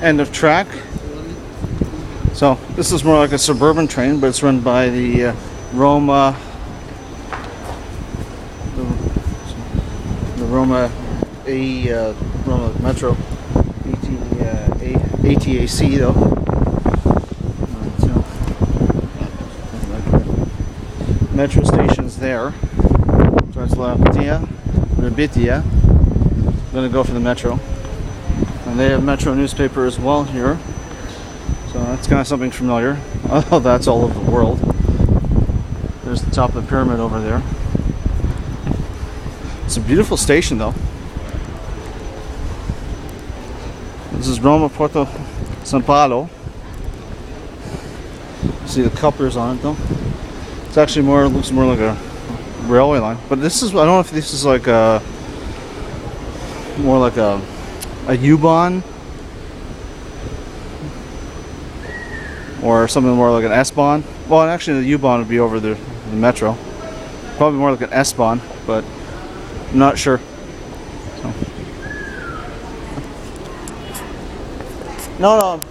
end of track. So this is more like a suburban train, but it's run by the Roma, the Roma Roma Metro ATAC though. Metro stations there. Translatia, Rebitia. I'm gonna go for the Metro, and they have Metro newspaper as well here. So that's kind of something familiar. Oh, that's all over the world. There's the top of the pyramid over there. It's a beautiful station though. This is Roma Porto San Paolo. See the couplers on it though. It's actually looks more like a railway line. But this is, I don't know if this is like a more like a U-Bahn or something more like an S-Bahn. Well, actually the U-Bahn would be over the Metro. Probably more like an S-Bahn, but I'm not sure. So. No.